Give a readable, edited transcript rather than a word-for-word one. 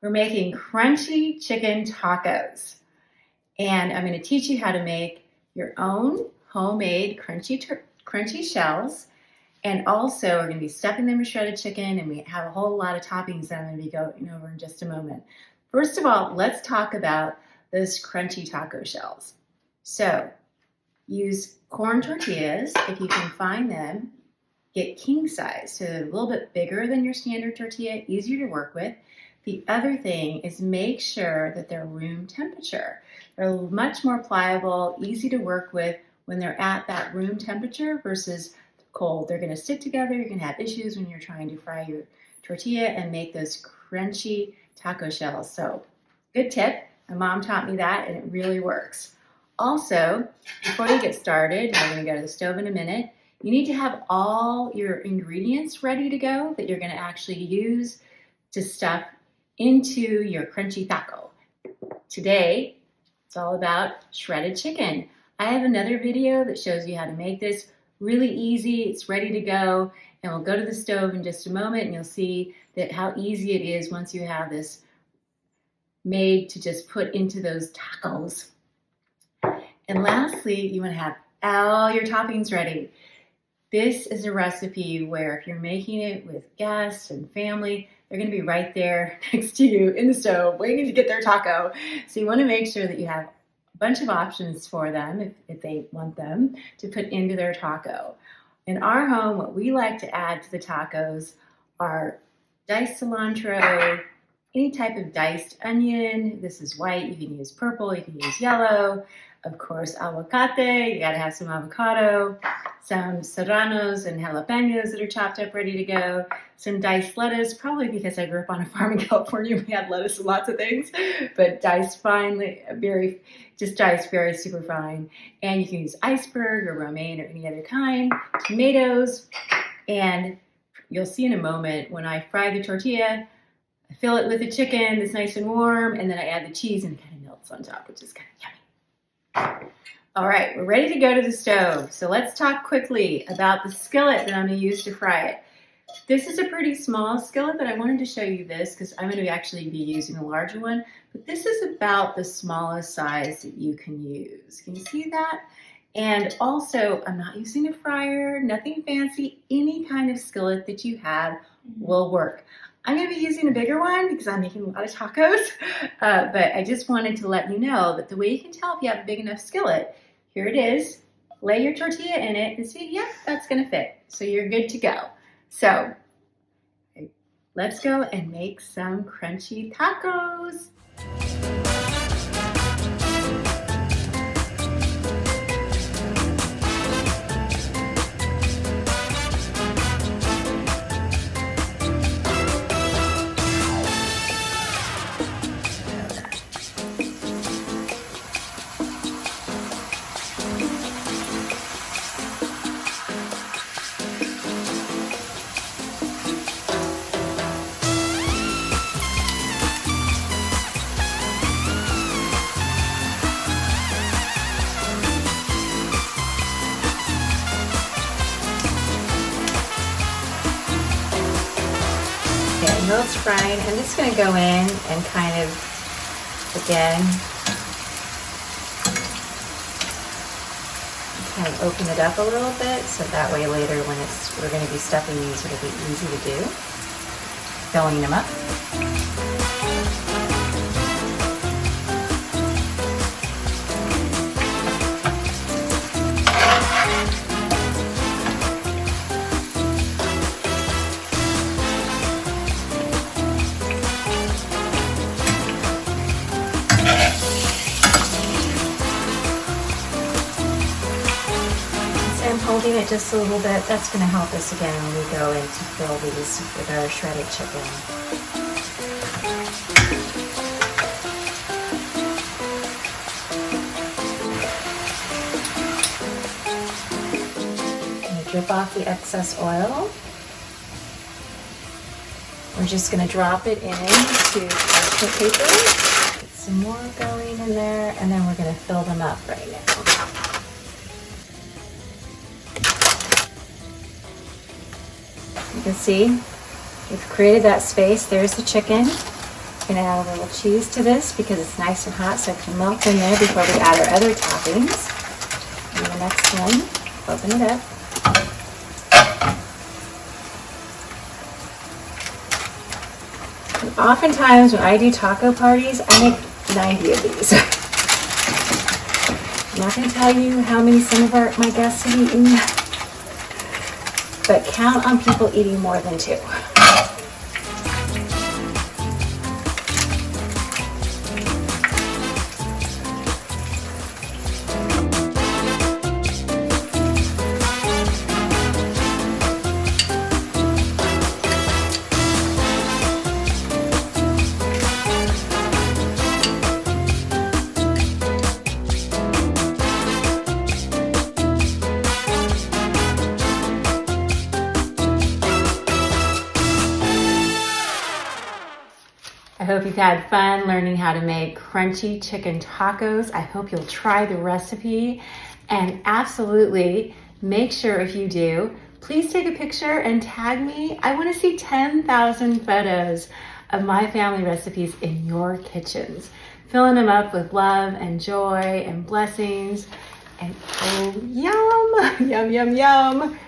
We're making crunchy chicken tacos. And I'm going to teach you how to make your own homemade crunchy shells. And also we're going to be stuffing them with shredded chicken, and we have a whole lot of toppings that I'm going to be going over in just a moment. First of all, let's talk about those crunchy taco shells. So use corn tortillas if you can find them. Get king size, so they're a little bit bigger than your standard tortilla, easier to work with. The other thing is make sure that they're room temperature. They're much more pliable, easy to work with when they're at that room temperature versus cold. They're going to stick together. You're going to have issues when you're trying to fry your tortilla and make those crunchy taco shells. So good tip. My mom taught me that, and it really works. Also, before you get started, we're going to go to the stove in a minute. You need to have all your ingredients ready to go that you're going to actually use to stuff into your crunchy taco. Today, it's all about shredded chicken. I have another video that shows you how to make this really easy. It's ready to go, and we'll go to the stove in just a moment, and you'll see that how easy it is once you have this made to just put into those tacos. And lastly, you want to have all your toppings ready. This is a recipe where if you're making it with guests and family, they're going to be right there next to you in the stove waiting to get their taco. So you want to make sure that you have a bunch of options for them if they want them to put into their taco. In our home, what we like to add to the tacos are diced cilantro, any type of diced onion. This is white. You can use purple. You can use yellow. Of course, aguacate. You got to have some avocado, some serranos and jalapenos that are chopped up ready to go, some diced lettuce, probably because I grew up on a farm in California. We had lettuce and lots of things, but diced finely, diced very super fine. And you can use iceberg or romaine or any other kind, tomatoes, and you'll see in a moment when I fry the tortilla, I fill it with the chicken that's nice and warm, and then I add the cheese and it kind of melts on top, which is kind of yummy. All right, we're ready to go to the stove. So let's talk quickly about the skillet that I'm going to use to fry it. This is a pretty small skillet, but I wanted to show you this because I'm going to actually be using a larger one. But this is about the smallest size that you can use. Can you see that? And also, I'm not using a fryer, nothing fancy. Any kind of skillet that you have will work. I'm going to be using a bigger one because I'm making a lot of tacos, but I just wanted to let you know that the way you can tell if you have a big enough skillet, here it is, lay your tortilla in it and see, yep, that's going to fit. So you're good to go. So let's go and make some crunchy tacos. While it's frying, I'm just going to go in and kind of, again, kind of open it up a little bit so that way later when we're going to be stuffing these, it'll be easy to do, filling them up. Holding it just a little bit, that's going to help us again when we go in to fill these with our shredded chicken. I'm going to drip off the excess oil. We're just going to drop it into parchment paper. Get some more going in there, and then we're going to fill them up right now. You can see we've created that space. There's the chicken. gonna add a little cheese to this because it's nice and hot, so it can melt in there before we add our other toppings. And the next one, open it up. And oftentimes when I do taco parties, I make 90 of these. I'm not gonna tell you how many some of my guests have eaten, but count on people eating more than 2. I hope you've had fun learning how to make crunchy chicken tacos. I hope you'll try the recipe, and absolutely make sure if you do, please take a picture and tag me. I want to see 10,000 photos of my family recipes in your kitchens, filling them up with love and joy and blessings. And oh, yum, yum, yum, yum.